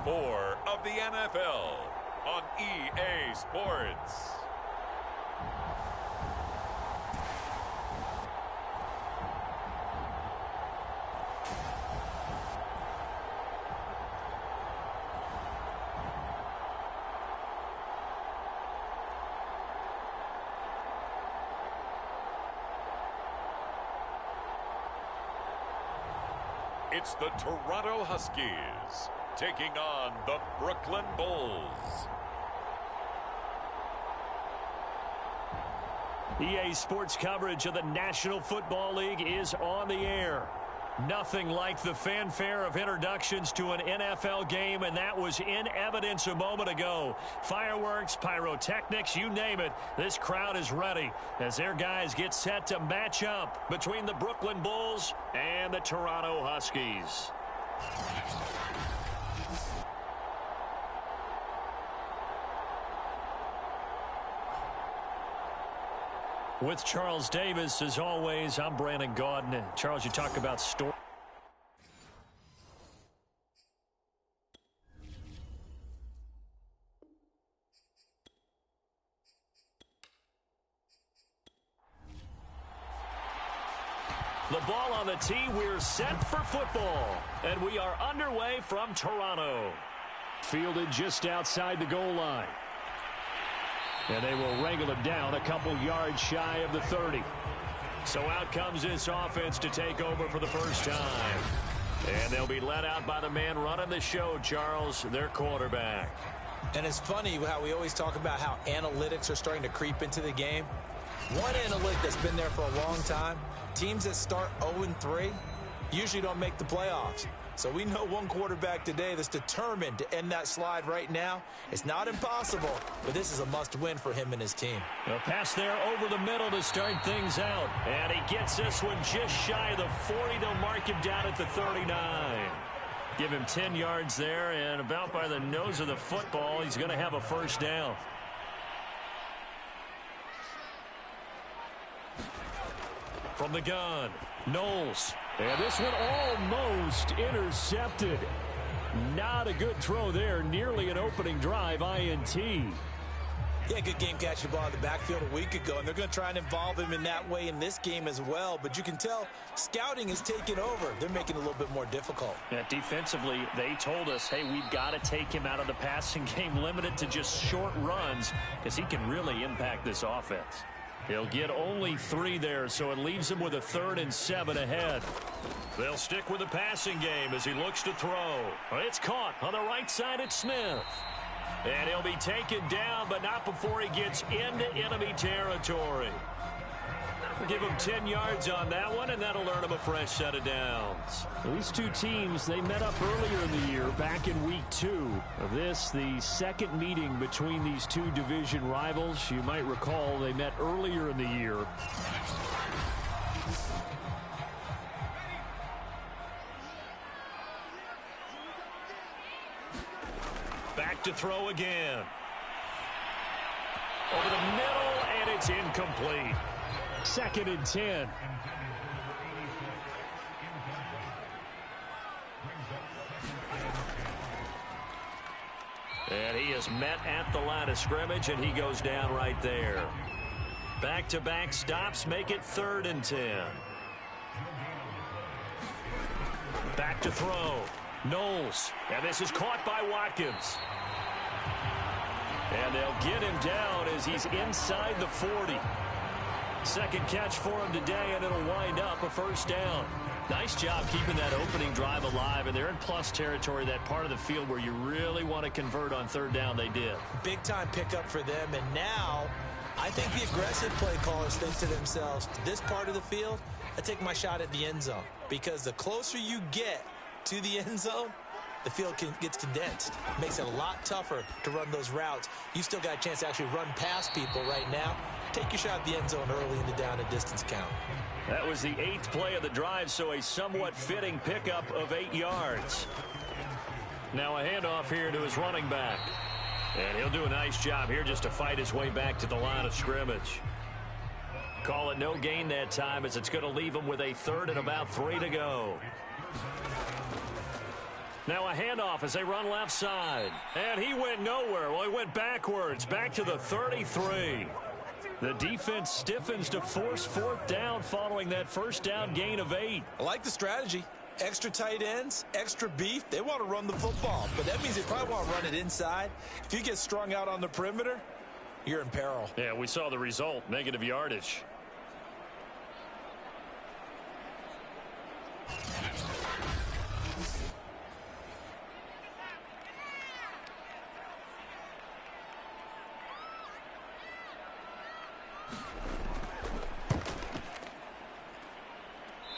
4 of the NFL on EA Sports. It's the Toronto Huskies taking on the Brooklyn Bulls. EA Sports coverage of the National Football League is on the air. Nothing like the fanfare of introductions to an NFL game, and that was in evidence a moment ago. Fireworks, pyrotechnics, you name it. This crowd is ready as their guys get set to match up between the Brooklyn Bulls and the Toronto Huskies. With Charles Davis, as always, I'm Brandon Gaudin. Charles, you talk about story. The ball on the tee, we're set for football. And we are underway from Toronto. Fielded just outside the goal line. And they will wrangle him down a couple yards shy of the 30. So out comes this offense to take over for the first time. And they'll be led out by the man running the show, Charles, their quarterback. And it's funny how we always talk about how analytics are starting to creep into the game. One analytic that's been there for a long time, teams that start 0-3 usually don't make the playoffs. So we know one quarterback today that's determined to end that slide right now. It's not impossible, but this is a must-win for him and his team. A pass there over the middle to start things out. And he gets this one just shy of the 40. They'll mark him down at the 39. Give him 10 yards there, and about by the nose of the football, he's going to have a first down. From the gun, Knowles. And this one almost intercepted. Not a good throw there. Nearly an opening drive, INT. Yeah, good game catching the ball in the backfield a week ago, and they're going to try and involve him in that way in this game as well. But you can tell scouting is taking over. They're making it a little bit more difficult. Yeah, defensively, they told us, hey, we've got to take him out of the passing game, limited to just short runs, because he can really impact this offense. He'll get only 3 there, so it leaves him with a 3rd and 7 ahead. They'll stick with the passing game as he looks to throw. It's caught on the right side at Smith. And he'll be taken down, but not before he gets into enemy territory. We'll give him 10 yards on that one, and that'll earn him a fresh set of downs. These two teams, they met up earlier in the year, back in week 2 of this, the second meeting between these two division rivals. You might recall they met earlier in the year. Back to throw again. Over the middle, and it's incomplete. 2nd and 10. And he is met at the line of scrimmage, and he goes down right there. Back-to-back stops make it 3rd and 10. Back to throw. Knowles. And this is caught by Watkins. And they'll get him down as he's inside the 40. Second catch for him today, and it'll wind up a first down. Nice job keeping that opening drive alive, and they're in plus territory, that part of the field where you really want to convert on 3rd down. They did. Big-time pickup for them, and now I think the aggressive play callers think to themselves, this part of the field, I take my shot at the end zone, because the closer you get to the end zone, the field gets condensed. Makes it a lot tougher to run those routes. You still got a chance to actually run past people right now. Take your shot at the end zone early in the down and distance count. That was the 8th play of the drive, so a somewhat fitting pickup of 8 yards. Now a handoff here to his running back. And he'll do a nice job here just to fight his way back to the line of scrimmage. Call it no gain that time, as it's going to leave him with a 3rd and about 3 to go. Now a handoff as they run left side. And he went nowhere. Well, he went backwards, back to the 33. The defense stiffens to force fourth down following that first down gain of 8. I like the strategy. Extra tight ends, extra beef. They want to run the football, but that means they probably want to run it inside. If you get strung out on the perimeter, you're in peril. Yeah, we saw the result, negative yardage.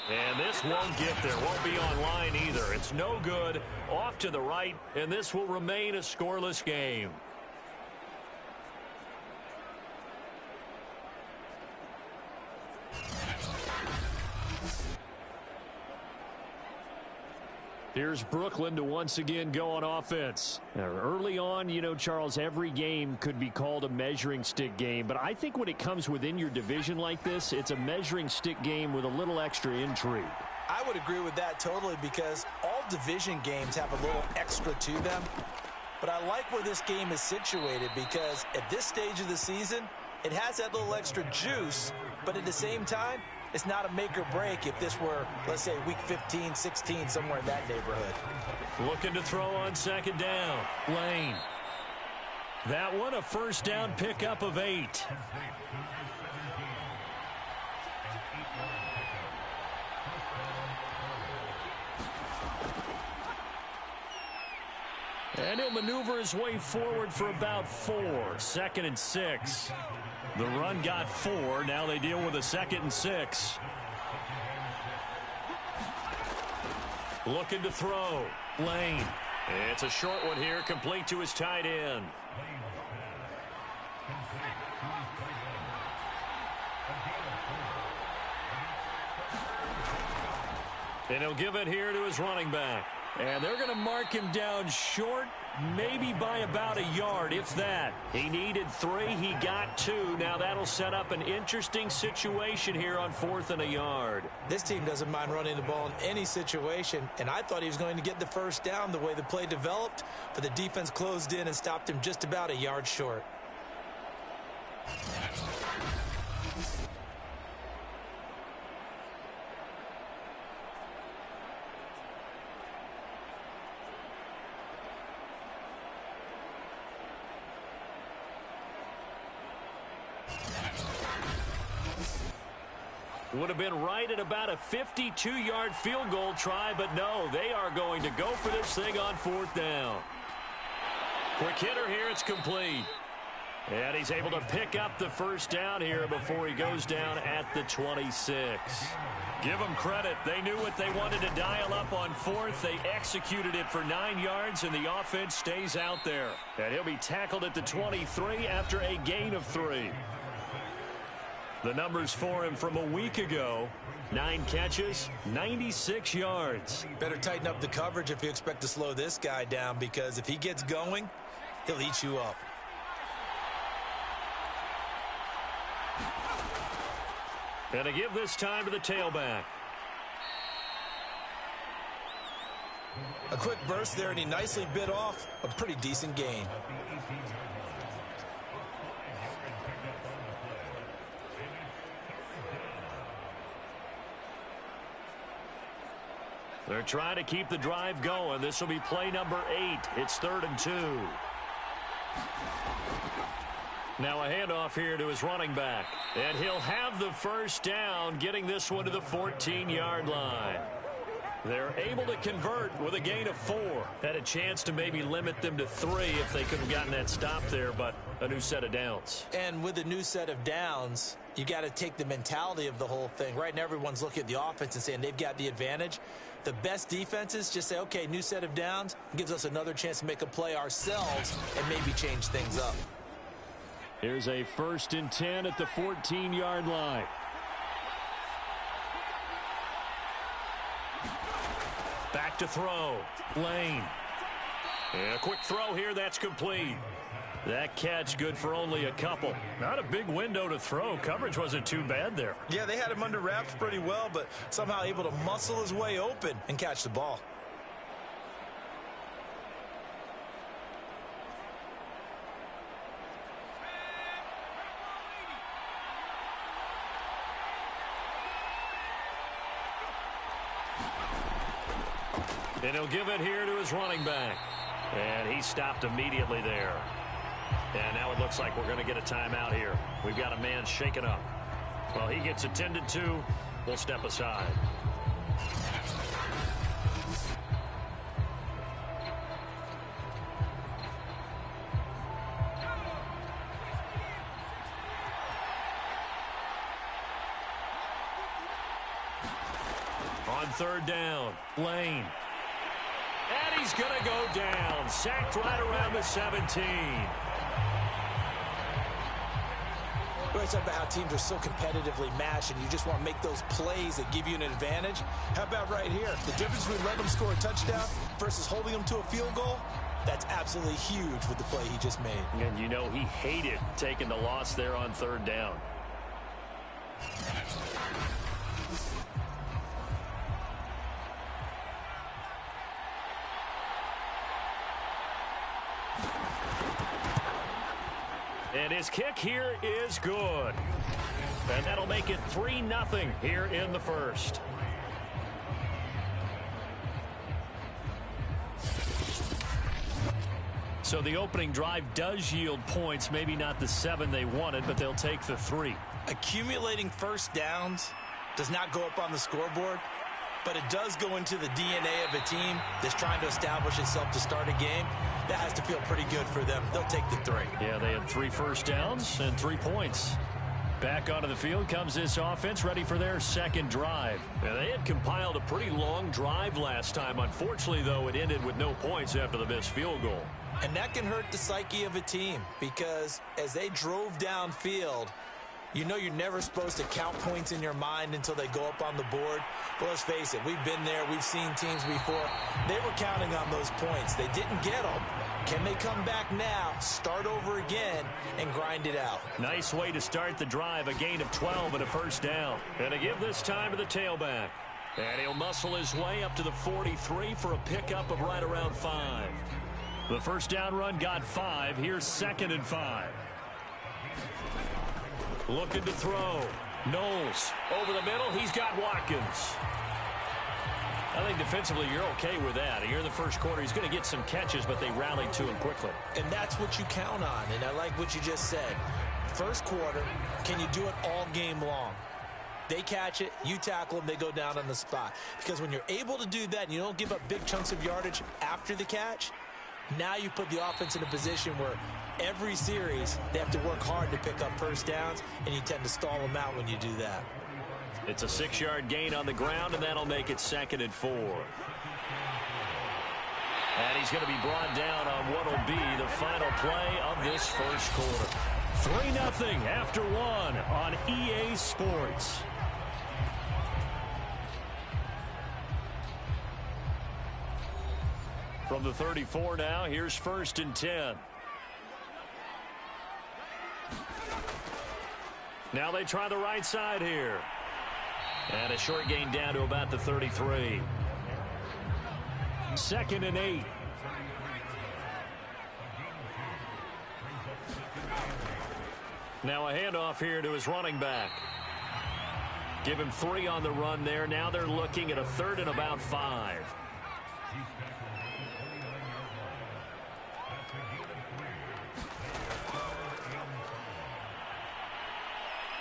And this won't get there, won't be online either. It's no good, off to the right, and this will remain a scoreless game. Here's Brooklyn to once again go on offense. Now, early on, you know, Charles, every game could be called a measuring stick game. But I think when it comes within your division like this, it's a measuring stick game with a little extra intrigue. I would agree with that totally because all division games have a little extra to them. But I like where this game is situated because at this stage of the season, it has that little extra juice. But at the same time, it's not a make or break if this were, let's say, week 15, 16, somewhere in that neighborhood. Looking to throw on second down. Lane. That one a first down pickup of 8. And he'll maneuver his way forward for about 4. 2nd and 6. The run got 4. Now they deal with a 2nd and 6. Looking to throw. Lane. It's a short one here, complete to his tight end. And he'll give it here to his running back. And they're going to mark him down short, maybe by about a yard, if that. He needed 3. He got 2. Now that'll set up an interesting situation here on 4th and a yard. This team doesn't mind running the ball in any situation, and I thought he was going to get the first down the way the play developed, but the defense closed in and stopped him just about a yard short. Would have been right at about a 52-yard field goal try, but no, they are going to go for this thing on 4th down. Quick hitter here, it's complete. And he's able to pick up the first down here before he goes down at the 26. Give them credit. They knew what they wanted to dial up on 4th. They executed it for 9 yards, and the offense stays out there. And he'll be tackled at the 23 after a gain of 3. The numbers for him from a week ago, 9 catches, 96 yards. Better tighten up the coverage if you expect to slow this guy down, because if he gets going, he'll eat you up. And to give this time to the tailback. A quick burst there, and he nicely bit off a pretty decent gain. They're trying to keep the drive going. This will be play number 8. It's 3rd and 2. Now a handoff here to his running back. And he'll have the first down, getting this one to the 14-yard line. They're able to convert with a gain of 4. Had a chance to maybe limit them to 3 if they could have gotten that stop there, but a new set of downs. And with a new set of downs, you got to take the mentality of the whole thing. Right now, everyone's looking at the offense and saying they've got the advantage. The best defenses just say, okay, new set of downs gives us another chance to make a play ourselves and maybe change things up. Here's a 1st and 10 at the 14-yard line. Back to throw. Lane. And a quick throw here. That's complete. That catch good for only a couple. Not a big window to throw. Coverage wasn't too bad there. Yeah, they had him under wraps pretty well, but somehow able to muscle his way open and catch the ball. And he'll give it here to his running back. And he stopped immediately there. And now it looks like we're going to get a timeout here. We've got a man shaken up. Well, he gets attended to. We'll step aside. On third down, Lane. And he's going to go down. Sacked right around the 17. We're talking about how teams are so competitively matched, and you just want to make those plays that give you an advantage. How about right here? The difference between letting them score a touchdown versus holding them to a field goal, that's absolutely huge with the play he just made. And you know he hated taking the loss there on third down. And his kick here is good. And that'll make it 3-0 here in the first. So the opening drive does yield points. Maybe not the 7 they wanted, but they'll take the 3. Accumulating first downs does not go up on the scoreboard, but it does go into the DNA of a team that's trying to establish itself to start a game. That has to feel pretty good for them. They'll take the 3. Yeah, they had 3 first downs and 3 points. Back onto the field comes this offense, ready for their second drive. Now, they had compiled a pretty long drive last time. Unfortunately, though, it ended with no points after the missed field goal. And that can hurt the psyche of a team, because as they drove downfield, you know you're never supposed to count points in your mind until they go up on the board. But let's face it, we've been there. We've seen teams before. They were counting on those points. They didn't get them. Can they come back now, start over again, and grind it out? Nice way to start the drive. A gain of 12 and a first down. And to give this time to the tailback. And he'll muscle his way up to the 43 for a pickup of right around 5. The first down run got 5. Here's 2nd and 5. Looking to throw. Knowles over the middle. He's got Watkins. I think defensively you're okay with that. Here in the first quarter, he's going to get some catches, but they rallied to him quickly. And that's what you count on, and I like what you just said. First quarter, can you do it all game long? They catch it, you tackle them, they go down on the spot. Because when you're able to do that and you don't give up big chunks of yardage after the catch, now you put the offense in a position where every series they have to work hard to pick up first downs, and you tend to stall them out when you do that. It's a 6-yard gain on the ground, and that'll make it 2nd and 4. And he's going to be brought down on what will be the final play of this first quarter. 3-0 after 1 on EA Sports. From the 34 now, here's 1st and 10. Now they try the right side here. And a short gain down to about the 33. 2nd and 8. Now a handoff here to his running back. Give him 3 on the run there. Now they're looking at a 3rd and about 5.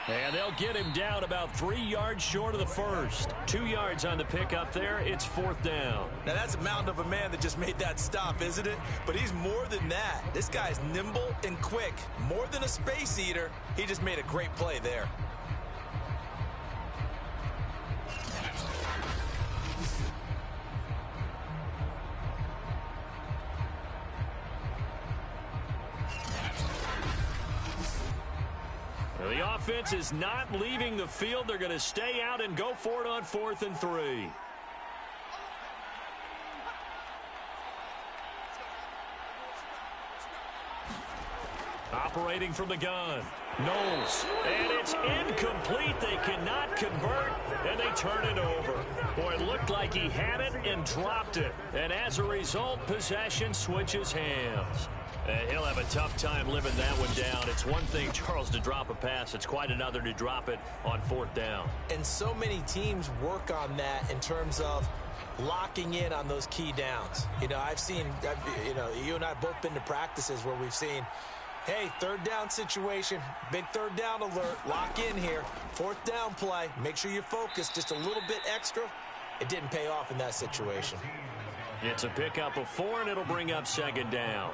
And they'll get him down about 3 yards short of the first. 2 yards on the pickup there. It's 4th down. Now, that's a mountain of a man that just made that stop, isn't it? But he's more than that. This guy's nimble and quick. More than a space eater. He just made a great play there. The offense is not leaving the field. They're going to stay out and go for it on 4th and 3. Operating from the gun. Knowles. And it's incomplete. They cannot convert, and they turn it over. Boy, it looked like he had it and dropped it. And as a result, possession switches hands. He'll have a tough time living that one down. It's one thing, Charles, to drop a pass. It's quite another to drop it on 4th down. And so many teams work on that in terms of locking in on those key downs. You know, you and I have both been to practices where we've seen, hey, third down situation, big third down alert, lock in here, fourth down play, make sure you're focused just a little bit extra. It didn't pay off in that situation. It's a pickup of 4, and it'll bring up second down.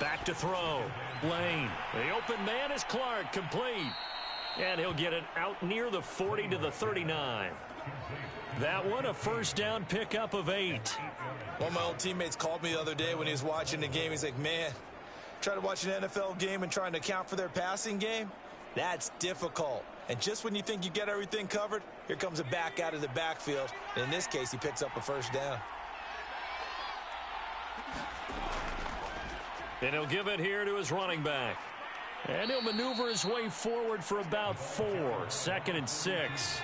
Back to throw. Lane. The open man is Clark, complete. And he'll get it out near the 40 to the 39. That one a first down pickup of 8. One of my old teammates called me the other day when he was watching the game. He's like, man, trying to watch an NFL game and trying to account for their passing game? That's difficult. And just when you think you get everything covered, here comes a back out of the backfield. And in this case, he picks up a first down. And he'll give it here to his running back. And he'll maneuver his way forward for about 4. 2nd and 6.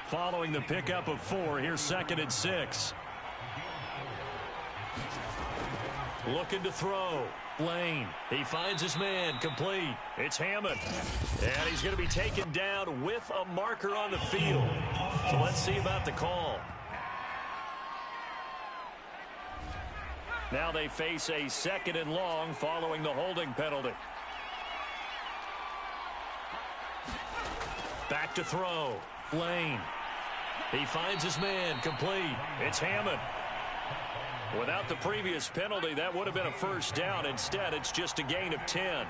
Following the pickup of 4, here's 2nd and 6. Looking to throw. Lane. He finds his man. Complete. It's Hammond. And he's going to be taken down with a marker on the field. So let's see about the call. Now they face a 2nd and long following the holding penalty. Back to throw. Lane. He finds his man. Complete. It's Hammond. Without the previous penalty, that would have been a first down. Instead, it's just a gain of 10.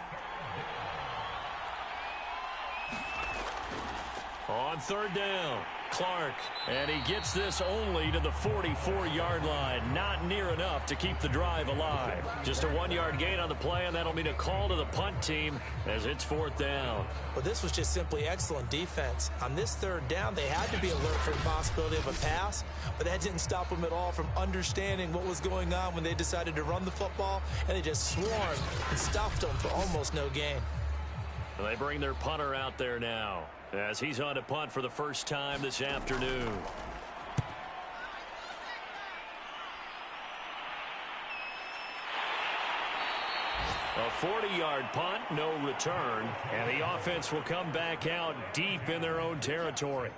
On third down, Clark. And he gets this only to the 44-yard line. Not near enough to keep the drive alive. Just a 1-yard gain on the play, and that'll mean a call to the punt team as it's 4th down. Well, this was just simply excellent defense. On this third down, they had to be alert for the possibility of a pass, but that didn't stop them at all from understanding what was going on when they decided to run the football, and they just swarmed and stopped them for almost no gain. They bring their punter out there now as he's on to punt for the first time this afternoon. A 40-yard punt, no return, and the offense will come back out deep in their own territory.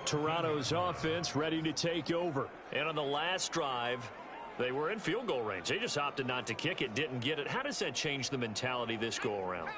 Toronto's offense ready to take over. And on the last drive, they were in field goal range. They just opted not to kick it, didn't get it. How does that change the mentality this go-around?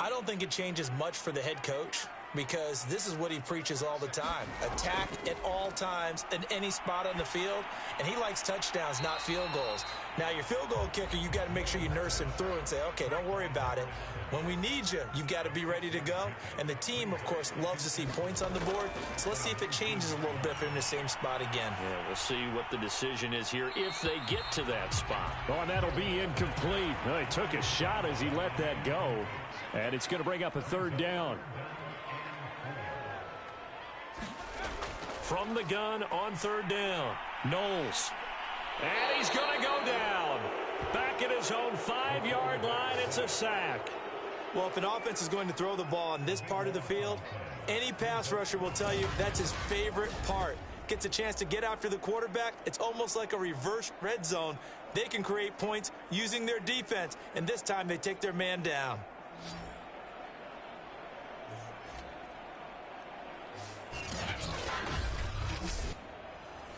I don't think it changes much for the head coach, because this is what he preaches all the time. Attack at all times in any spot on the field, and he likes touchdowns, not field goals. Now, your field goal kicker, you've got to make sure you nurse him through and say, okay, don't worry about it. When we need you, you've got to be ready to go. And the team, of course, loves to see points on the board. So let's see if it changes a little bit if they're in the same spot again. Yeah, we'll see what the decision is here if they get to that spot. Oh, and that'll be incomplete. Well, he took a shot as he let that go. And it's going to bring up a third down. From the gun on third down, Knowles. And he's going to go down. Back at his own 5-yard line, it's a sack. Well, if an offense is going to throw the ball on this part of the field, any pass rusher will tell you that's his favorite part. Gets a chance to get after the quarterback. It's almost like a reverse red zone. They can create points using their defense, and this time they take their man down.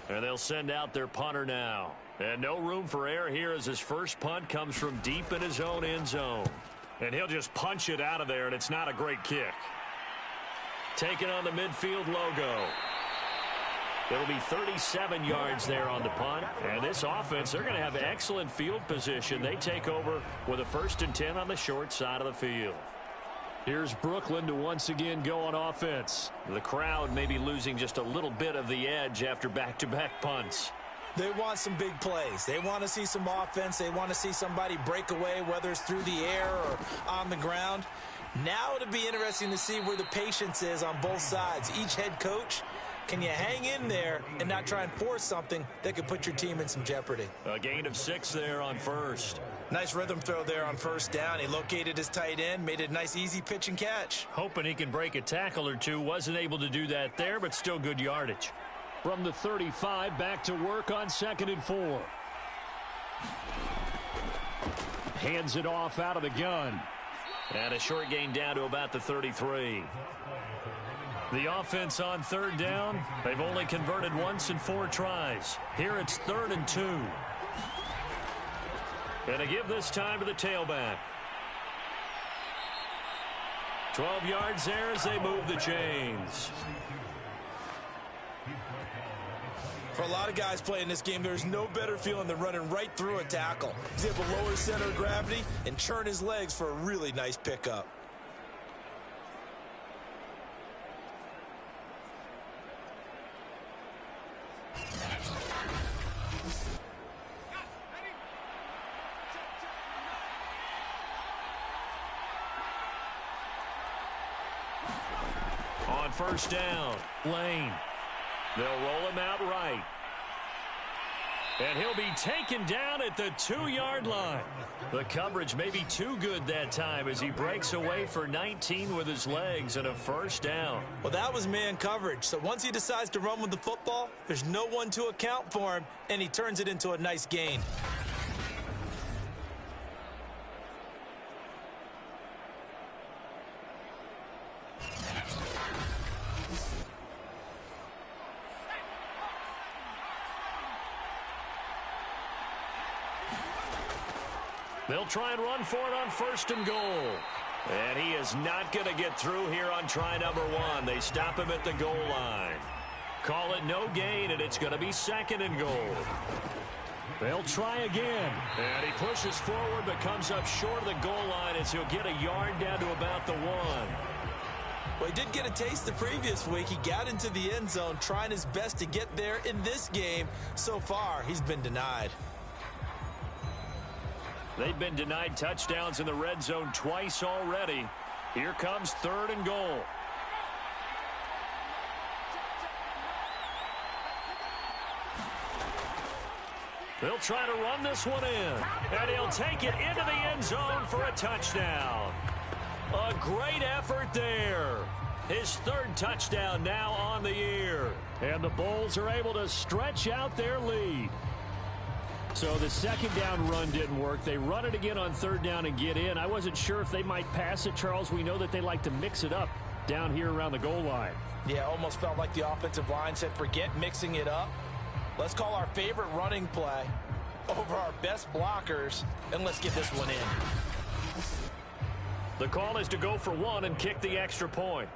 And they'll send out their punter now. And no room for error here as his first punt comes from deep in his own end zone. And he'll just punch it out of there, and it's not a great kick. Taking on the midfield logo. It'll be 37 yards there on the punt. And this offense, they're going to have excellent field position. They take over with a 1st and 10 on the short side of the field. Here's Brooklyn to once again go on offense. The crowd may be losing just a little bit of the edge after back-to-back punts. They want some big plays. They want to see some offense. They want to see somebody break away, whether it's through the air or on the ground. Now it'll be interesting to see where the patience is on both sides. Each head coach, can you hang in there and not try and force something that could put your team in some jeopardy? A gain of 6 there on first. Nice rhythm throw there on first down. He located his tight end, made it a nice easy pitch and catch. Hoping he can break a tackle or two. Wasn't able to do that there, but still good yardage. From the 35, back to work on 2nd and 4. Hands it off out of the gun. And a short gain down to about the 33. The offense on third down, they've only converted once in 4 tries. Here it's 3rd and 2. And to give this time to the tailback. 12 yards there as they move the chains. For a lot of guys playing this game, there's no better feeling than running right through a tackle. He's able to lower his center of gravity and churn his legs for a really nice pickup. On first down, Lane. They'll roll him out right. And he'll be taken down at the 2-yard line. The coverage may be too good that time as he breaks away for 19 with his legs and a first down. Well, that was man coverage. So once he decides to run with the football, there's no one to account for him, and he turns it into a nice gain. They'll try and run for it on 1st and goal. And he is not going to get through here on try number 1. They stop him at the goal line. Call it no gain, and it's going to be 2nd and goal. They'll try again. And he pushes forward but comes up short of the goal line as he'll get a yard down to about the 1. Well, he did get a taste the previous week. He got into the end zone trying his best to get there in this game. So far, he's been denied. They've been denied touchdowns in the red zone twice already. Here comes 3rd and goal. They'll try to run this one in. And he'll take it into the end zone for a touchdown. A great effort there. His 3rd touchdown now on the year. And the Bulls are able to stretch out their lead. So the 2nd down run didn't work. They run it again on 3rd down and get in. I wasn't sure if they might pass it, Charles. We know that they like to mix it up down here around the goal line. Yeah, almost felt like the offensive line said, forget mixing it up. Let's call our favorite running play over our best blockers, and let's get this one in. The call is to go for 1 and kick the extra point.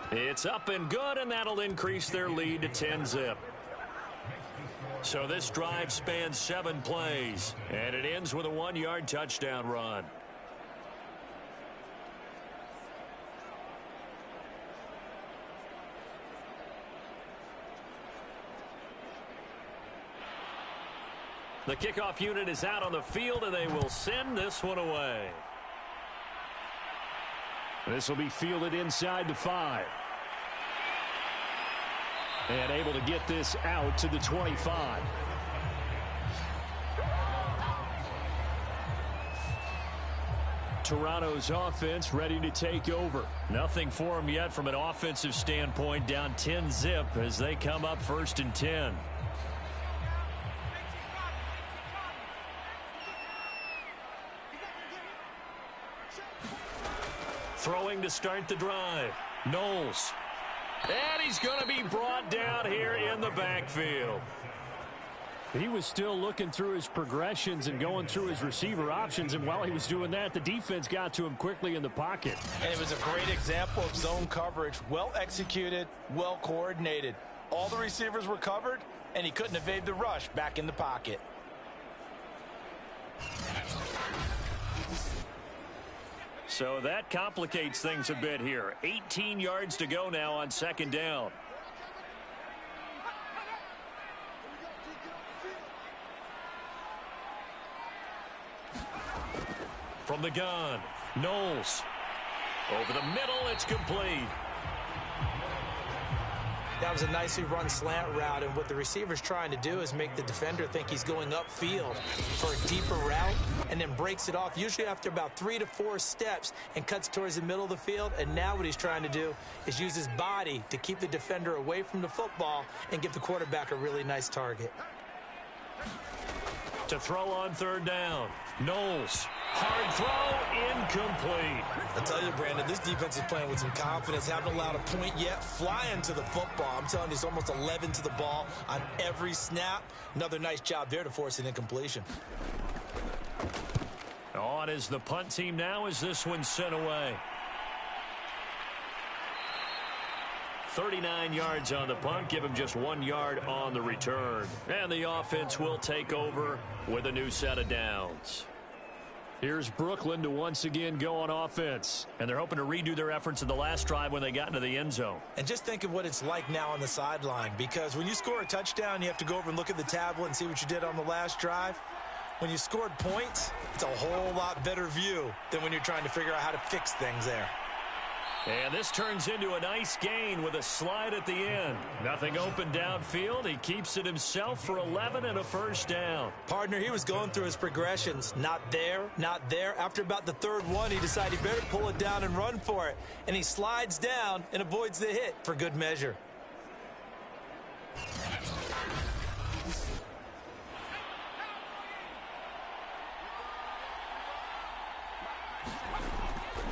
It's up and good, and that'll increase their lead to 10-zip. So this drive spans 7 plays, and it ends with a 1-yard touchdown run. The kickoff unit is out on the field, and they will send this one away. This will be fielded inside the 5. And able to get this out to the 25. Toronto's offense ready to take over. Nothing for them yet from an offensive standpoint, down 10-zip as they come up 1st and 10. Throwing to start the drive. Knowles. And he's going to be brought down here in the backfield. He was still looking through his progressions and going through his receiver options, and while he was doing that, the defense got to him quickly in the pocket. And it was a great example of zone coverage. Well executed, well coordinated. All the receivers were covered, and he couldn't evade the rush back in the pocket. So that complicates things a bit here. 18 yards to go now on 2nd down. From the gun, Knowles. Over the middle, it's complete. That was a nicely run slant route, and what the receiver's trying to do is make the defender think he's going upfield for a deeper route and then breaks it off, usually after about 3 to 4 steps, and cuts towards the middle of the field. And now what he's trying to do is use his body to keep the defender away from the football and give the quarterback a really nice target. To throw on 3rd down. Knowles, hard throw, incomplete. I tell you, Brandon, this defense is playing with some confidence. Haven't allowed a point yet. Flying to the football. I'm telling you, it's almost 11 to the ball on every snap. Another nice job there to force an incompletion. On is the punt team now as this one's sent away. 39 yards on the punt, give him just 1 yard on the return. And the offense will take over with a new set of downs. Here's Brooklyn to once again go on offense. And they're hoping to redo their efforts in the last drive when they got into the end zone. And just think of what it's like now on the sideline, because when you score a touchdown, you have to go over and look at the tablet and see what you did on the last drive. When you scored points, it's a whole lot better view than when you're trying to figure out how to fix things there. And this turns into a nice gain with a slide at the end. Nothing open downfield. He keeps it himself for 11 and a first down. Partner, he was going through his progressions. Not there, not there. After about the third one, he decided he better pull it down and run for it. And he slides down and avoids the hit for good measure.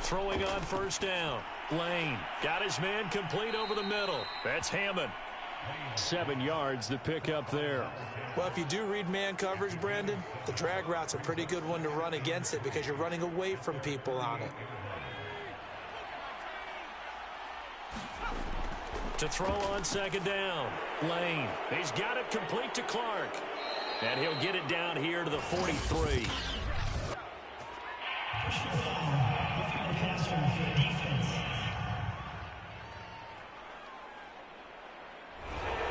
Throwing on first down. Lane got his man complete over the middle. That's Hammond. 7 yards to pick up there. Well, if you do read man coverage, Brandon, the drag route's a pretty good one to run against it because you're running away from people on it. To throw on second down. Lane. He's got it complete to Clark. And he'll get it down here to the 43.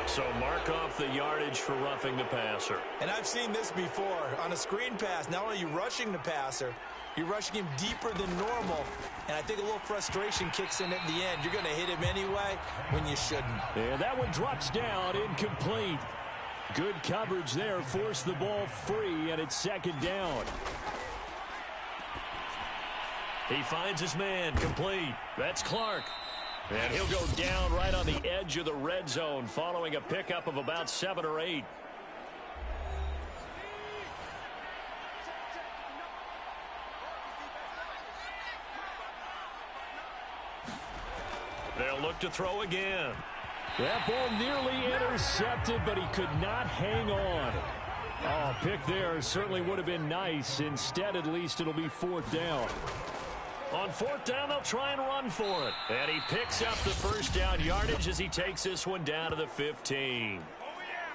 So mark off the yardage for roughing the passer. And I've seen this before. On a screen pass, not only are you rushing the passer, you're rushing him deeper than normal. And I think a little frustration kicks in at the end. You're going to hit him anyway when you shouldn't. And that one drops down, incomplete. Good coverage there, forced the ball free, and it's second down. He finds his man, complete. That's Clark. And he'll go down right on the edge of the red zone following a pickup of about 7 or 8. They'll look to throw again. That ball nearly intercepted, but he could not hang on. Oh, pick there certainly would have been nice. Instead, at least, it'll be fourth down. On fourth down, they'll try and run for it. And he picks up the first down yardage as he takes this one down to the 15.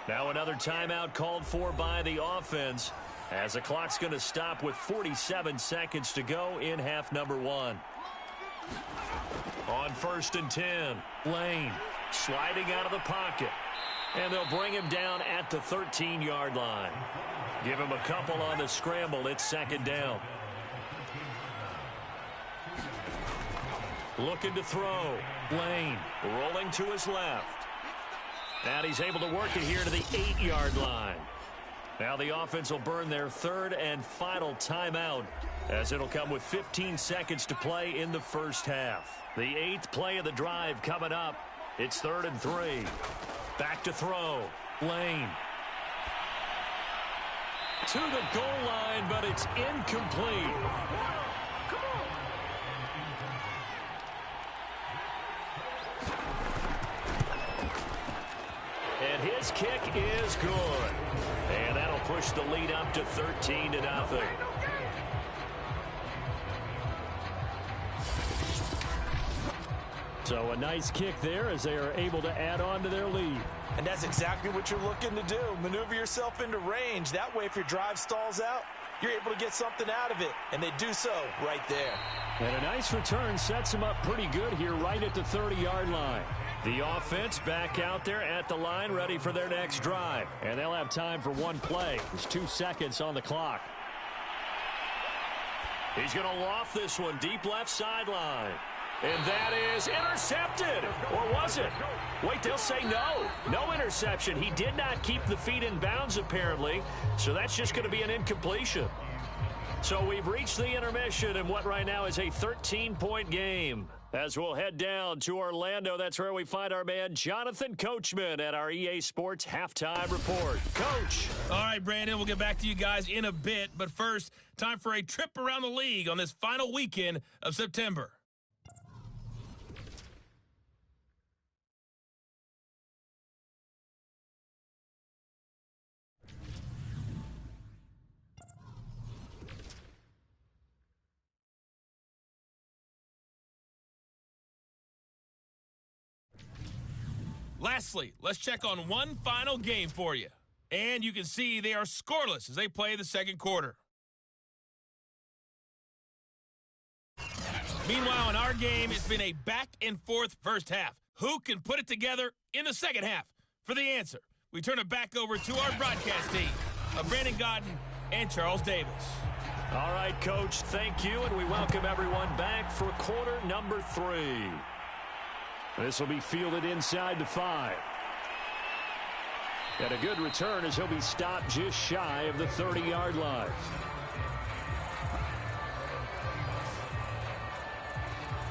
Now another timeout called for by the offense as the clock's going to stop with 47 seconds to go in half number 1. On first and 10, Lane sliding out of the pocket. And they'll bring him down at the 13-yard line. Give him a couple on the scramble. It's second down. Looking to throw. Lane rolling to his left. And he's able to work it here to the 8-yard line. Now the offense will burn their third and final timeout as it'll come with 15 seconds to play in the first half. The 8th play of the drive coming up. It's 3rd and 3. Back to throw. Lane. To the goal line, but it's incomplete. And his kick is good. And that'll push the lead up to 13-0. So a nice kick there as they are able to add on to their lead. And that's exactly what you're looking to do. Maneuver yourself into range. That way, if your drive stalls out, you're able to get something out of it. And they do so right there. And a nice return sets them up pretty good here right at the 30-yard line. The offense back out there at the line, ready for their next drive. And they'll have time for one play. There's 2 seconds on the clock. He's going to loft this one deep left sideline. And that is intercepted. Or was it? Wait, they'll say no. No interception. He did not keep the feet in bounds, apparently. So that's just going to be an incompletion. So we've reached the intermission in what right now is a 13-point game. As we'll head down to Orlando, that's where we find our man Jonathan Coachman at our EA Sports Halftime Report. Coach. All right, Brandon, we'll get back to you guys in a bit. But first, time for a trip around the league on this final weekend of September. Lastly, let's check on one final game for you. And you can see they are scoreless as they play the second quarter. Meanwhile, in our game, it's been a back-and-forth first half. Who can put it together in the second half? For the answer, we turn it back over to our broadcast team of Brandon Godden and Charles Davis. All right, Coach, thank you, and we welcome everyone back for quarter number 3. This will be fielded inside the 5. And a good return as he'll be stopped just shy of the 30-yard line.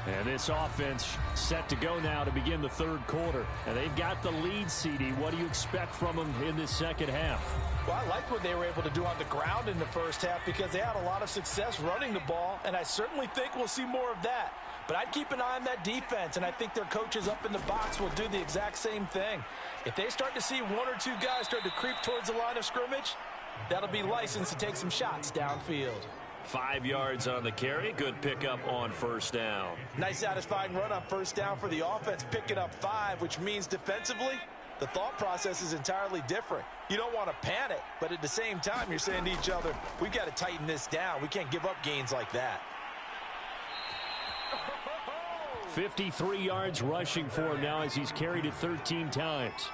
And this offense set to go now to begin the third quarter. And they've got the lead, CD. What do you expect from them in this second half? Well, I like what they were able to do on the ground in the first half because they had a lot of success running the ball, and I certainly think we'll see more of that. But I'd keep an eye on that defense, and I think their coaches up in the box will do the exact same thing. If they start to see one or two guys start to creep towards the line of scrimmage, that'll be licensed to take some shots downfield. 5 yards on the carry. Good pickup on first down. Nice satisfying run on first down for the offense, picking up 5, which means defensively, the thought process is entirely different. You don't want to panic, but at the same time, you're saying to each other, we've got to tighten this down. We can't give up gains like that. 53 yards rushing for him now as he's carried it 13 times.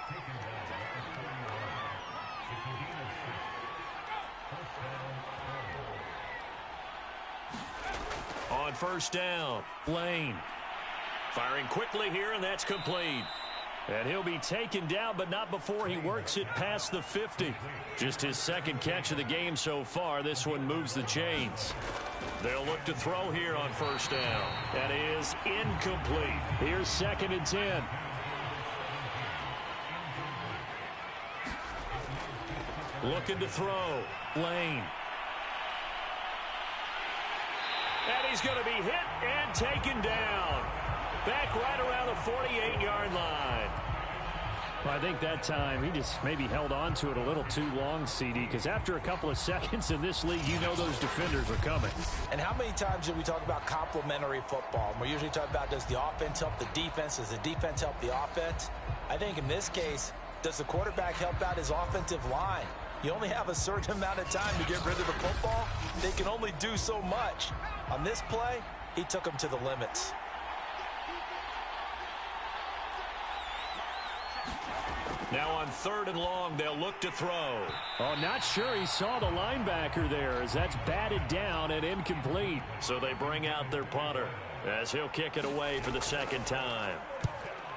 On first down, Lane. Firing quickly here, and that's complete. And he'll be taken down, but not before he works it past the 50. Just his second catch of the game so far. This one moves the chains. They'll look to throw here on first down. That is incomplete. Here's 2nd and 10. Looking to throw. Lane. And he's going to be hit and taken down. Back right around the 48-yard line. Well, I think that time he just maybe held on to it a little too long, CD, because after a couple of seconds in this league, you know those defenders are coming. And how many times do we talk about complementary football? And we're usually talking about, does the offense help the defense? Does the defense help the offense? I think in this case, does the quarterback help out his offensive line? You only have a certain amount of time to get rid of the football. They can only do so much. On this play, he took them to the limits. Now on 3rd and long, they'll look to throw. Oh, not sure he saw the linebacker there as that's batted down and incomplete. So they bring out their punter as he'll kick it away for the second time.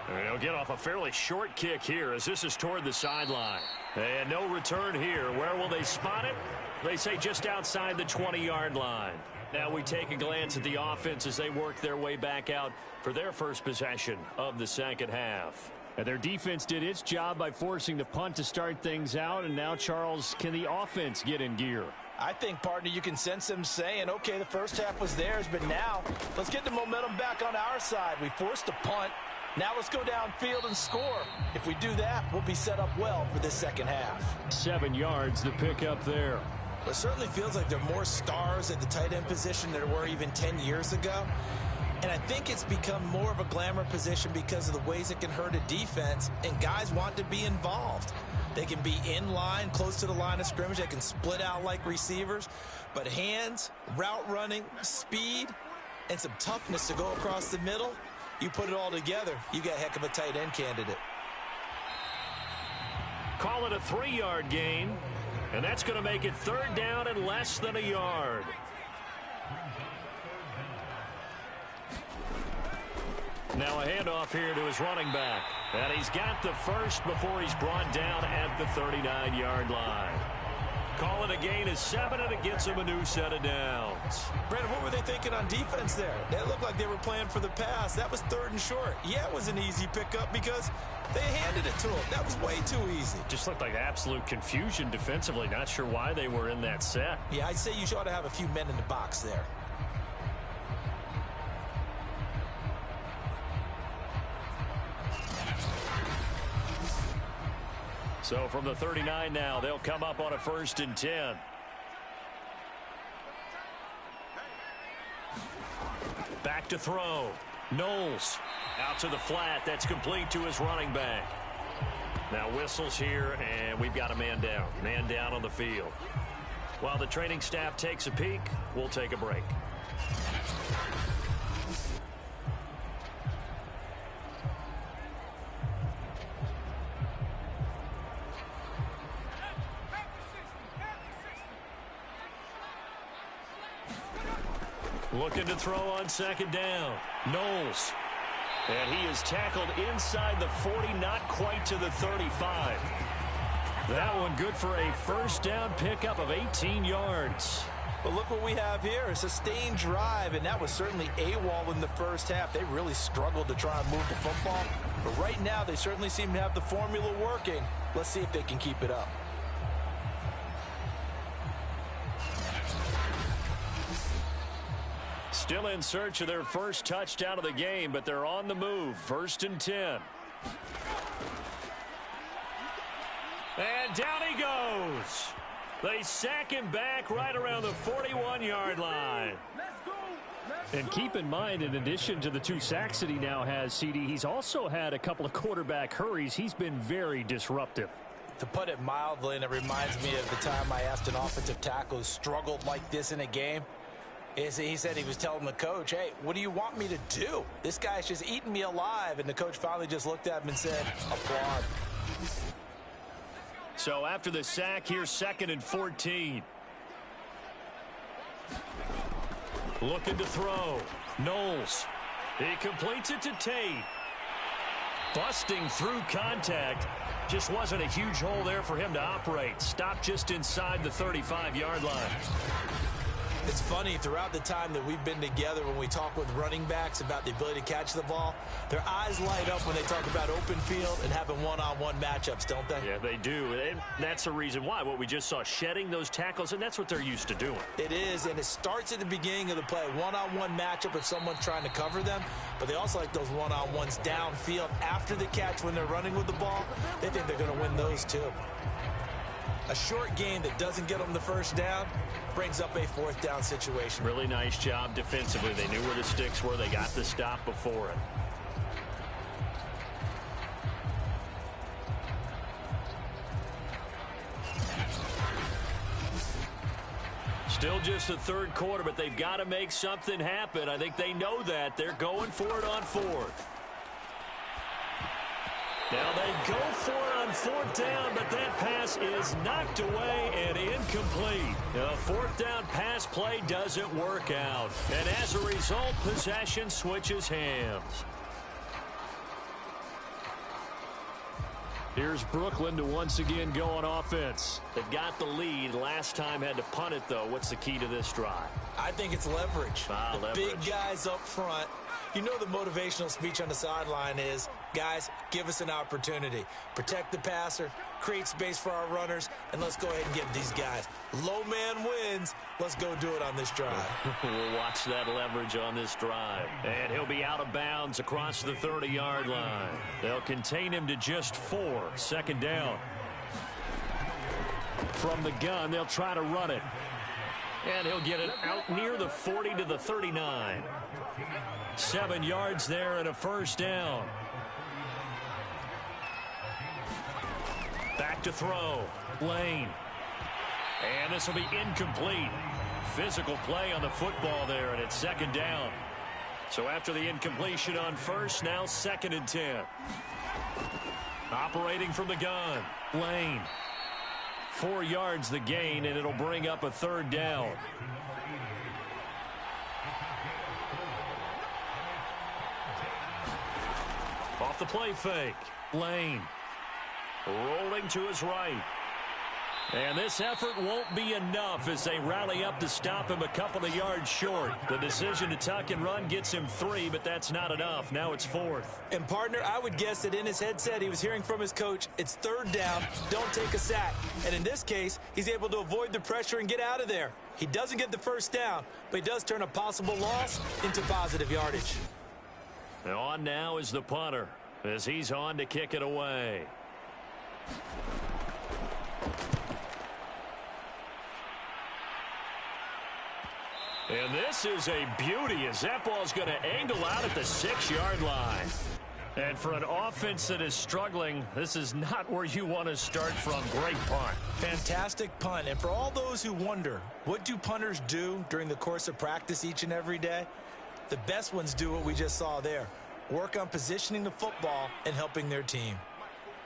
And he'll get off a fairly short kick here as this is toward the sideline. And no return here. Where will they spot it? They say just outside the 20-yard line. Now we take a glance at the offense as they work their way back out for their first possession of the second half. And their defense did its job by forcing the punt to start things out. And now, Charles, can the offense get in gear? I think, partner, you can sense them saying, okay, the first half was theirs, but now let's get the momentum back on our side. We forced a punt. Now let's go downfield and score. If we do that, we'll be set up well for this second half. 7 yards to pick up there. It certainly feels like there are more stars at the tight end position than there were even 10 years ago. And I think it's become more of a glamour position because of the ways it can hurt a defense, and guys want to be involved. They can be in line, close to the line of scrimmage. They can split out like receivers. But hands, route running, speed, and some toughness to go across the middle, you put it all together, you got a heck of a tight end candidate. Call it a 3-yard gain, and that's going to make it 3rd down and less than a yard. Now a handoff here to his running back. And he's got the first before he's brought down at the 39-yard line. call it a gain of 7, and it gets them a new set of downs. Brandon, what were they thinking on defense there? That looked like they were playing for the pass. That was 3rd and short. Yeah, it was an easy pickup because they handed it to him. That was way too easy. Just looked like absolute confusion defensively. Not sure why they were in that set. Yeah, I'd say you ought to have a few men in the box there. So from the 39 now, they'll come up on a 1st and 10. Back to throw. Knowles out to the flat. That's complete to his running back. Now whistles here, and we've got a man down. Man down on the field. While the training staff takes a peek, we'll take a break. Looking to throw on 2nd down. Knowles. And he is tackled inside the 40, not quite to the 35. That one good for a 1st down pickup of 18 yards. But look what we have here, a sustained drive, and that was certainly AWOL in the first half. They really struggled to try and move the football. But right now, they certainly seem to have the formula working. Let's see if they can keep it up. Still in search of their first touchdown of the game, but they're on the move. 1st and 10. And down he goes. They sack him back right around the 41-yard line. And keep in mind, in addition to the 2 sacks that he now has, CD, he's also had a couple of quarterback hurries. He's been very disruptive. To put it mildly, and it reminds me of the time I asked an offensive tackle who struggled like this in a game. He said he was telling the coach, hey, what do you want me to do? This guy's just eating me alive. And the coach finally just looked at him and said, applaud. So after the sack, here's 2nd and 14. Looking to throw. Knowles. He completes it to Tate. Busting through contact. Just wasn't a huge hole there for him to operate. Stopped just inside the 35-yard line. It's funny, throughout the time that we've been together, when we talk with running backs about the ability to catch the ball, their eyes light up when they talk about open field and having one-on-one matchups, don't they? Yeah, they do. And that's the reason why. What we just saw, shedding those tackles, and that's what they're used to doing. It is, and it starts at the beginning of the play. One-on-one matchup if someone's trying to cover them, but they also like those one-on-ones downfield after the catch when they're running with the ball. They think they're going to win those too. A short game that doesn't get them the 1st down brings up a 4th down situation. Really nice job defensively. They knew where the sticks were. They got the stop before it. Still just the 3rd quarter, but they've got to make something happen. I think they know that. They're going for it on 4th. Now they go for it on 4th down, but that pass is knocked away and incomplete. The 4th down pass play doesn't work out. And as a result, possession switches hands. Here's Brooklyn to once again go on offense. They've got the lead. Last time had to punt it, though. What's the key to this drive? I think it's leverage. Leverage. Big guys up front. You know the motivational speech on the sideline is, guys, give us an opportunity. Protect the passer, create space for our runners, and let's go ahead and get these guys. Low man wins. Let's go do it on this drive. We'll watch that leverage on this drive. And he'll be out of bounds across the 30-yard line. They'll contain him to just 4. 2nd down. From the gun, they'll try to run it. And he'll get it out near the 40 to the 39. 7 yards there and a 1st down. Back to throw. Lane. And this will be incomplete. Physical play on the football there, and it's 2nd down. So after the incompletion on 1st, now 2nd and 10. Operating from the gun. Lane. 4 yards the gain, and it'll bring up a 3rd down. Off the play fake. Lane. Rolling to his right. And this effort won't be enough as they rally up to stop him a couple of yards short. The decision to tuck and run gets him 3, but that's not enough. Now it's 4th. And, partner, I would guess that in his headset he was hearing from his coach, it's 3rd down, don't take a sack. And in this case, he's able to avoid the pressure and get out of there. He doesn't get the 1st down, but he does turn a possible loss into positive yardage. And on now is the punter as he's on to kick it away. And this is a beauty as that ball's going to angle out at the 6-yard line. And for an offense that is struggling, this is not where you want to start from. Great punt. Fantastic punt. And for all those who wonder, what do punters do during the course of practice each and every day? The best ones do what we just saw there. Work on positioning the football and helping their team.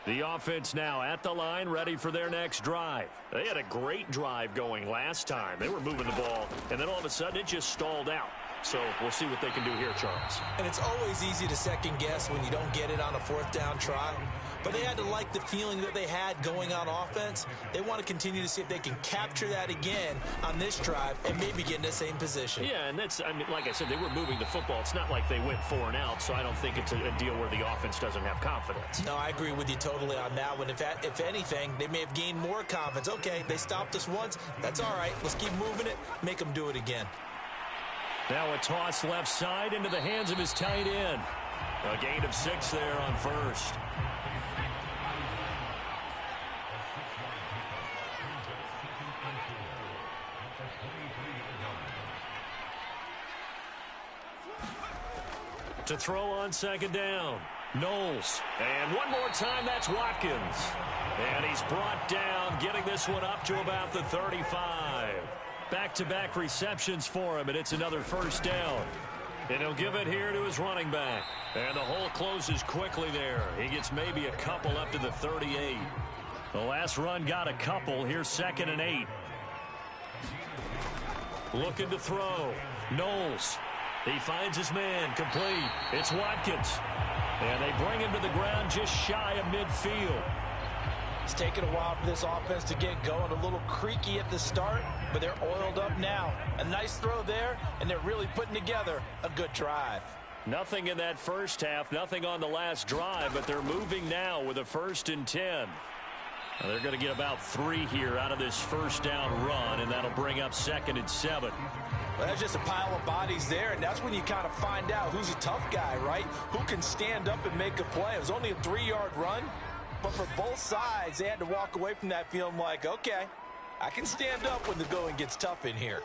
The offense now at the line, ready for their next drive. They had a great drive going last time. They were moving the ball, and then all of a sudden it just stalled out. So we'll see what they can do here, Charles. And it's always easy to second guess when you don't get it on a 4th down try. But they had to like the feeling that they had going on offense. They want to continue to see if they can capture that again on this drive and maybe get in the same position. Yeah, and that's, I mean, like I said, they were moving the football. It's not like they went 4 and out, so I don't think it's a deal where the offense doesn't have confidence. No, I agree with you totally on that one. If anything, they may have gained more confidence. Okay, they stopped us once. That's all right. Let's keep moving it. Make them do it again. Now a toss left side into the hands of his tight end. A gain of 6 there on 1st. To throw on 2nd down. Knowles. And one more time, that's Watkins. And he's brought down, getting this one up to about the 35. Back-to-back receptions for him, and it's another 1st down. And he'll give it here to his running back. And the hole closes quickly there. He gets maybe a couple up to the 38. The last run got a couple. Here's 2nd and 8. Looking to throw. Knowles. He finds his man. Complete. It's Watkins. And they bring him to the ground just shy of midfield. It's taken a while for this offense to get going. A little creaky at the start, but they're oiled up now. A nice throw there, and they're really putting together a good drive. Nothing in that first half, nothing on the last drive, but they're moving now with a 1st and 10. Now they're going to get about 3 here out of this 1st down run, and that'll bring up 2nd and 7. Well, that's just a pile of bodies there, and that's when you kind of find out who's a tough guy, right? Who can stand up and make a play. It was only a 3-yard run. But for both sides, they had to walk away from that feeling like, okay, I can stand up when the going gets tough in here.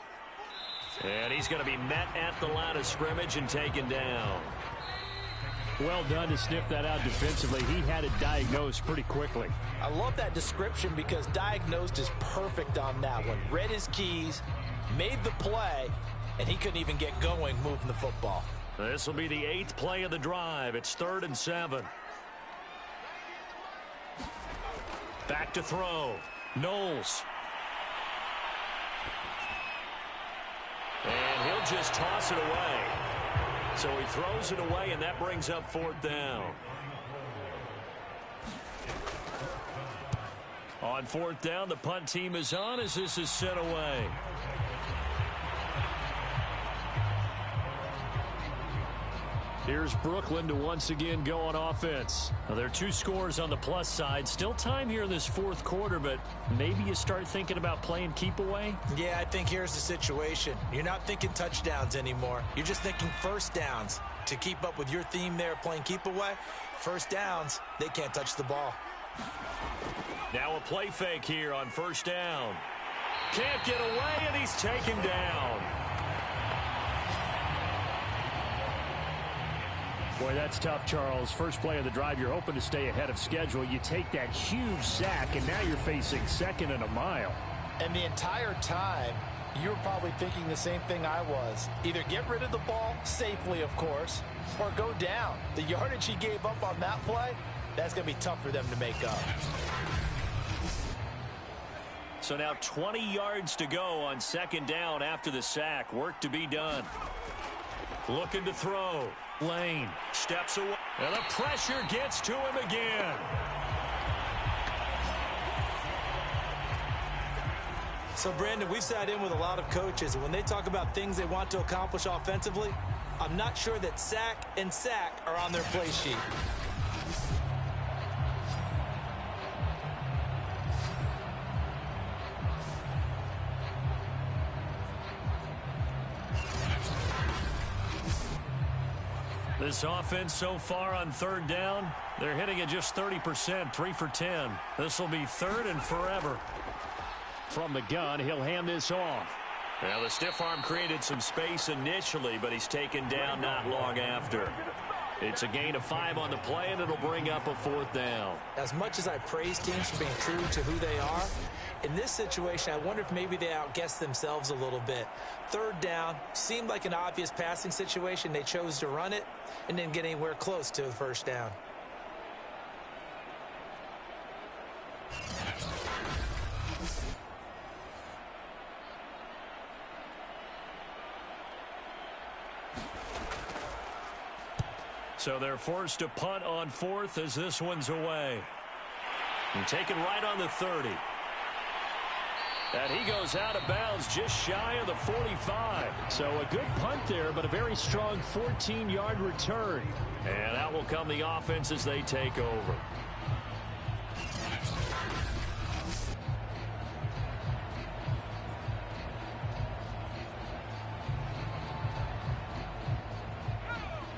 And he's going to be met at the line of scrimmage and taken down. Well done to sniff that out defensively. He had it diagnosed pretty quickly. I love that description because diagnosed is perfect on that one. Read his keys, made the play, and he couldn't even get going moving the football. This will be the 8th play of the drive. It's 3rd and 7. Back to throw. Knowles. And he'll just toss it away. So he throws it away, and that brings up 4th down. On 4th down, the punt team is on as this is sent away. Here's Brooklyn to once again go on offense. Now, there are 2 scores on the plus side. Still time here in this 4th quarter, but maybe you start thinking about playing keep away? Yeah, I think here's the situation. You're not thinking touchdowns anymore. You're just thinking 1st downs. To keep up with your theme there, playing keep away, 1st downs, they can't touch the ball. Now a play fake here on 1st down. Can't get away, and he's taken down. Boy, that's tough, Charles. First play of the drive, you're hoping to stay ahead of schedule. You take that huge sack, and now you're facing 2nd and a mile. And the entire time, you were probably thinking the same thing I was. Either get rid of the ball, safely, of course, or go down. The yardage he gave up on that play, that's going to be tough for them to make up. So now 20 yards to go on 2nd down after the sack. Work to be done. Looking to throw. Lane steps away. And the pressure gets to him again. So, Brandon, we've sat in with a lot of coaches, and when they talk about things they want to accomplish offensively, I'm not sure that sack and sack are on their play sheet. This offense so far on third down, they're hitting at just 30%, 3 for 10. This will be third and forever. From the gun, he'll hand this off. Well, the stiff arm created some space initially, but he's taken down not long after. It's a gain of 5 on the play, and it'll bring up a 4th down. As much as I praise teams for being true to who they are, in this situation, I wonder if maybe they outguessed themselves a little bit. Third down seemed like an obvious passing situation. They chose to run it and didn't get anywhere close to the first down. So they're forced to punt on 4th as this one's away. And taken right on the 30. And he goes out of bounds just shy of the 45. So a good punt there, but a very strong 14-yard return. And out will come the offense as they take over.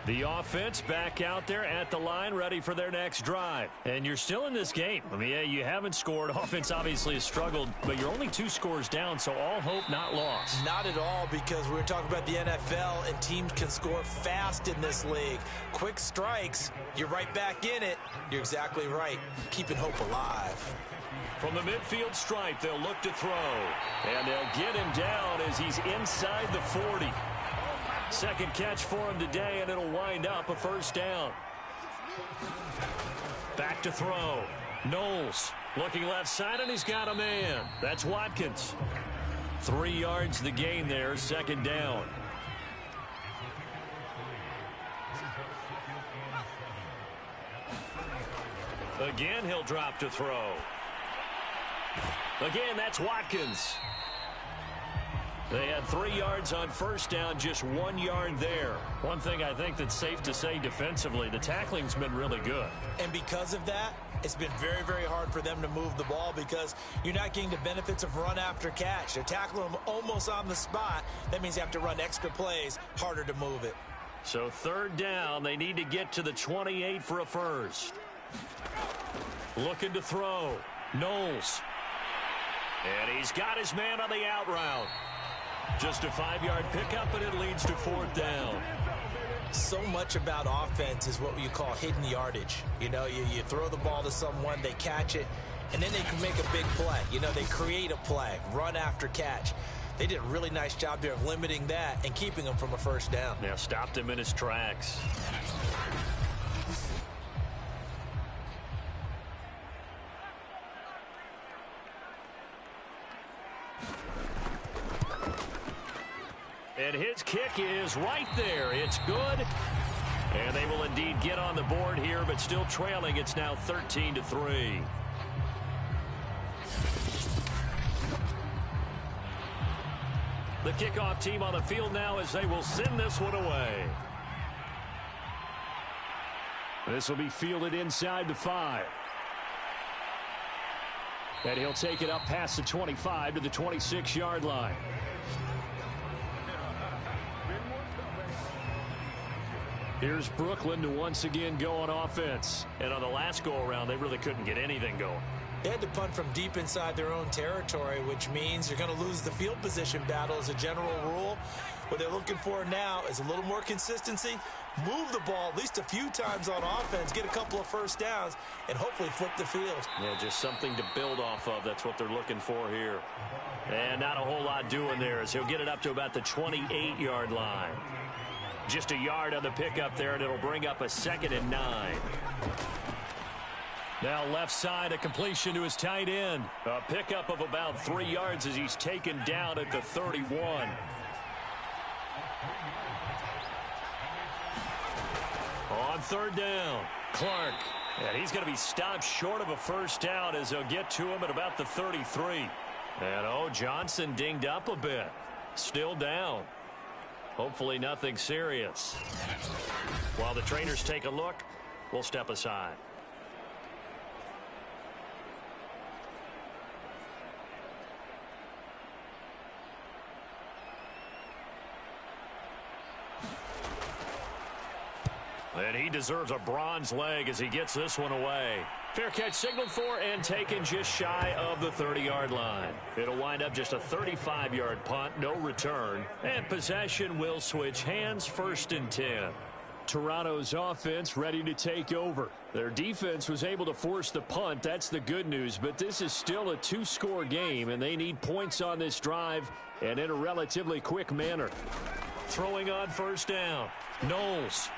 The offense back out there at the line, ready for their next drive. And you're still in this game. I mean, yeah, you haven't scored. Offense obviously has struggled, but you're only 2 scores down, so all hope not lost. Not at all, because we're talking about the NFL, and teams can score fast in this league. Quick strikes, you're right back in it. You're exactly right. Keeping hope alive. From the midfield stripe, they'll look to throw. And they'll get him down as he's inside the 40. Second catch for him today, and it'll wind up a 1st down. Back to throw. Knowles looking left side, and he's got a man. That's Watkins. 3 yards the gain there, 2nd down. Again, he'll drop to throw. Again, that's Watkins. They had 3 yards on 1st down, just 1 yard there. One thing I think that's safe to say defensively, the tackling's been really good. And because of that, it's been very, very hard for them to move the ball because you're not getting the benefits of run after catch. They're tackling them almost on the spot. That means you have to run extra plays, harder to move it. So 3rd down, they need to get to the 28 for a 1st. Looking to throw. Knowles. And he's got his man on the out route. Just a 5-yard pickup, and it leads to 4th down. So much about offense is what you call hidden yardage. You know, you throw the ball to someone, they catch it, and then they can make a big play. You know, they create a play, run after catch. They did a really nice job there of limiting that and keeping him from a 1st down. Now stopped him in his tracks. And his kick is right there. It's good. And they will indeed get on the board here, but still trailing. It's now 13-3. The kickoff team on the field now as they will send this one away. This will be fielded inside the 5. And he'll take it up past the 25 to the 26-yard line. Here's Brooklyn to once again go on offense. And on the last go-around, they really couldn't get anything going. They had to punt from deep inside their own territory, which means you're going to lose the field position battle as a general rule. What they're looking for now is a little more consistency, move the ball at least a few times on offense, get a couple of 1st downs, and hopefully flip the field. Yeah, just something to build off of. That's what they're looking for here. And not a whole lot doing there as he'll get it up to about the 28-yard line. Just a yard on the pickup there, and it'll bring up a 2nd and 9. Now left side, a completion to his tight end. A pickup of about 3 yards as he's taken down at the 31. On 3rd down, Clark. And he's going to be stopped short of a 1st down as they'll get to him at about the 33. And, Johnson dinged up a bit. Still down. Hopefully nothing serious. While the trainers take a look, we'll step aside. And he deserves a bronze leg as he gets this one away. Fair catch signaled for and taken just shy of the 30-yard line. It'll wind up just a 35-yard punt, no return. And possession will switch hands, 1st and 10. Toronto's offense ready to take over. Their defense was able to force the punt. That's the good news. But this is still a 2-score game, and they need points on this drive and in a relatively quick manner. Throwing on 1st down. Knowles.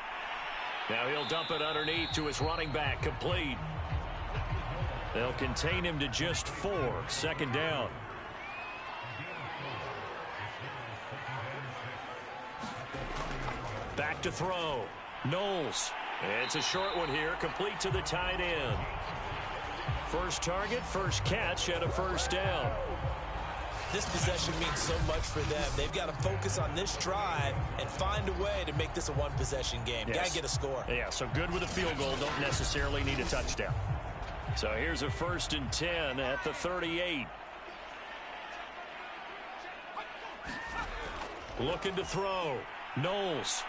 Now he'll dump it underneath to his running back, complete. They'll contain him to just 4, 2nd down. Back to throw. Knowles. It's a short one here, complete to the tight end. First target, first catch, and a 1st down. This possession means so much for them. They've got to focus on this drive and find a way to make this a one-possession game. Yes. Got to get a score. Yeah, so good with a field goal. Don't necessarily need a touchdown. So here's a 1st and 10 at the 38. Looking to throw. Knowles.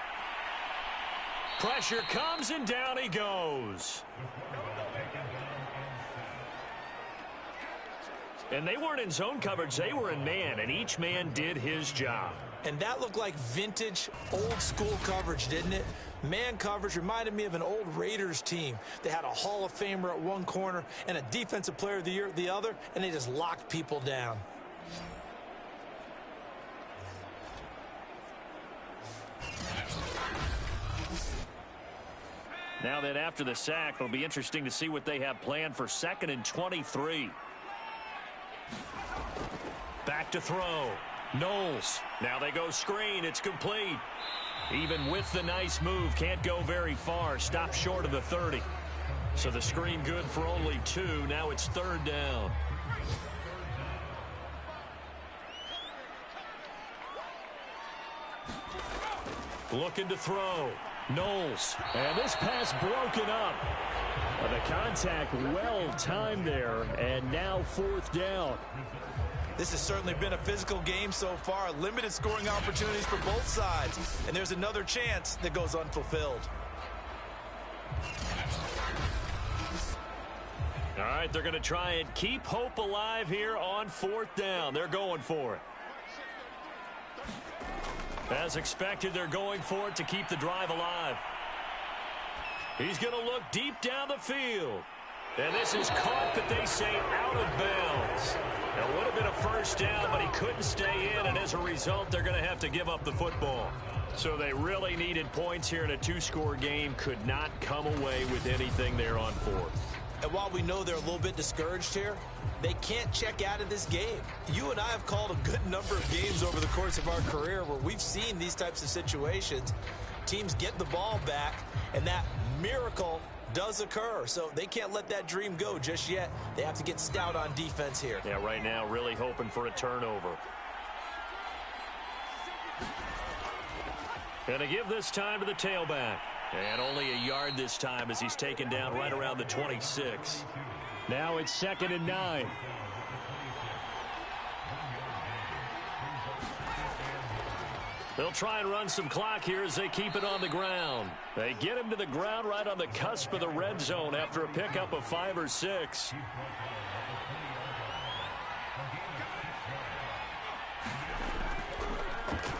Pressure comes and down he goes. And they weren't in zone coverage. They were in man, and each man did his job. And that looked like vintage, old-school coverage, didn't it? Man coverage reminded me of an old Raiders team. They had a Hall of Famer at one corner and a Defensive Player of the Year at the other, and they just locked people down. Now then, after the sack, it'll be interesting to see what they have planned for 2nd and 23. Back to throw. Knowles. Now they go screen. It's complete. Even with the nice move, can't go very far. Stop short of the 30. So the screen good for only 2. Now it's 3rd down. Looking to throw. Knowles. And this pass broken up. The contact well timed there, and now 4th down. This has certainly been a physical game so far. Limited scoring opportunities for both sides. And there's another chance that goes unfulfilled. All right, they're going to try and keep hope alive here on 4th down. They're going for it. As expected, they're going for it to keep the drive alive. He's going to look deep down the field. And this is caught, but they say out of bounds. It would have been a 1st down, but he couldn't stay in, and as a result, they're going to have to give up the football. So they really needed points here in a 2-score game. Could not come away with anything there on 4th. And while we know they're a little bit discouraged here, they can't check out of this game. You and I have called a good number of games over the course of our career where we've seen these types of situations. Teams get the ball back, and that miracle does occur. So they can't let that dream go just yet. They have to get stout on defense here. Yeah, right now really hoping for a turnover. Gonna give this time to the tailback. And only a yard this time as he's taken down right around the 26. Now it's 2nd and 9. They'll try and run some clock here as they keep it on the ground. They get him to the ground right on the cusp of the red zone after a pickup of 5 or 6.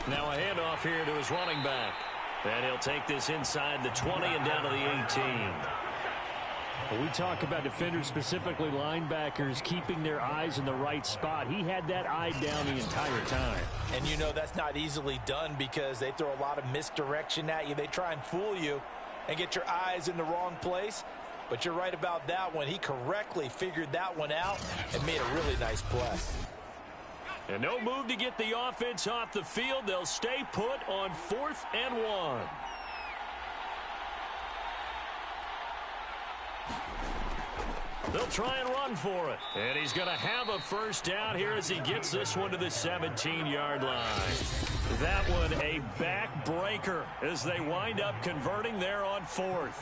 Now a handoff here to his running back. And he'll take this inside the 20 and down to the 18. When we talk about defenders, specifically linebackers, keeping their eyes in the right spot, he had that eye down the entire time. And you know that's not easily done because they throw a lot of misdirection at you. They try and fool you and get your eyes in the wrong place. But you're right about that one. He correctly figured that one out and made a really nice play. And no move to get the offense off the field. They'll stay put on 4th and 1. They'll try and run for it. And he's going to have a first down here as he gets this one to the 17-yard line. That one a backbreaker as they wind up converting there on 4th.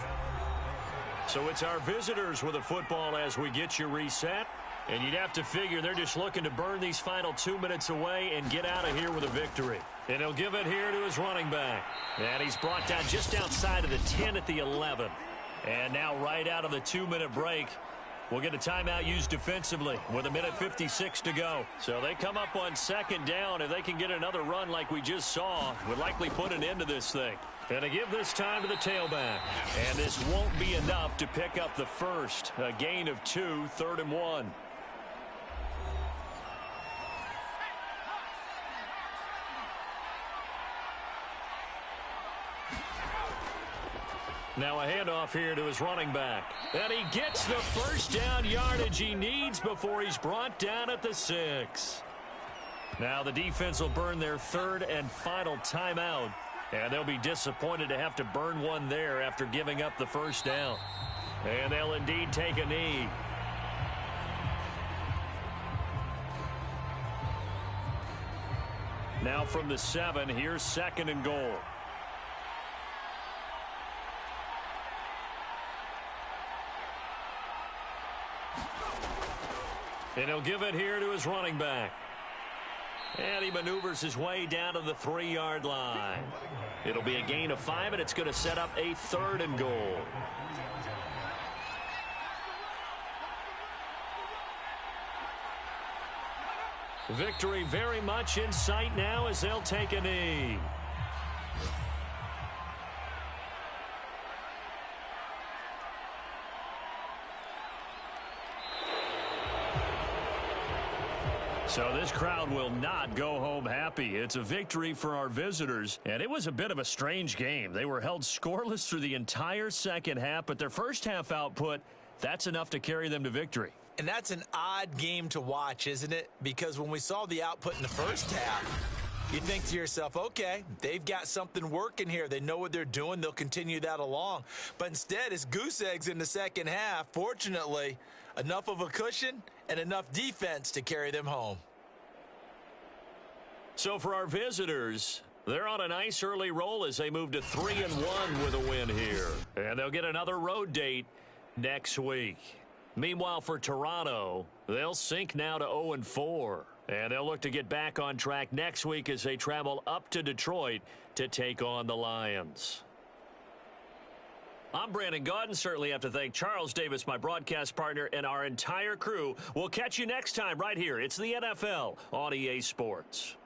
So it's our visitors with a football as we get you reset. And you'd have to figure they're just looking to burn these final 2 minutes away and get out of here with a victory. And he'll give it here to his running back. And he's brought down just outside of the 10 at the 11. And now right out of the 2-minute break, we'll get a timeout used defensively with 1:56 to go. So they come up on 2nd down. If they can get another run like we just saw, would likely put an end to this thing. And to give this time to the tailback. And this won't be enough to pick up the first. A gain of 2, 3rd and 1. Now a handoff here to his running back. And he gets the first down yardage he needs before he's brought down at the 6. Now the defense will burn their 3rd and final timeout. And they'll be disappointed to have to burn one there after giving up the first down. And they'll indeed take a knee. Now from the 7, here's 2nd and goal. And he'll give it here to his running back. And he maneuvers his way down to the 3-yard line. It'll be a gain of 5, and it's going to set up a 3rd and goal. Victory very much in sight now as they'll take a knee. So this crowd will not go home happy. It's a victory for our visitors, and it was a bit of a strange game. They were held scoreless through the entire second half, but their first half output, that's enough to carry them to victory. And that's an odd game to watch, isn't it? Because when we saw the output in the first half, you think to yourself, okay, they've got something working here. They know what they're doing. They'll continue that along. But instead, it's goose eggs in the second half. Fortunately, enough of a cushion and enough defense to carry them home. So for our visitors, they're on a nice early roll as they move to 3-1 with a win here. And they'll get another road date next week. Meanwhile, for Toronto, they'll sink now to 0-4. And they'll look to get back on track next week as they travel up to Detroit to take on the Lions. I'm Brandon Gaudin. Certainly have to thank Charles Davis, my broadcast partner, and our entire crew. We'll catch you next time right here. It's the NFL on EA Sports.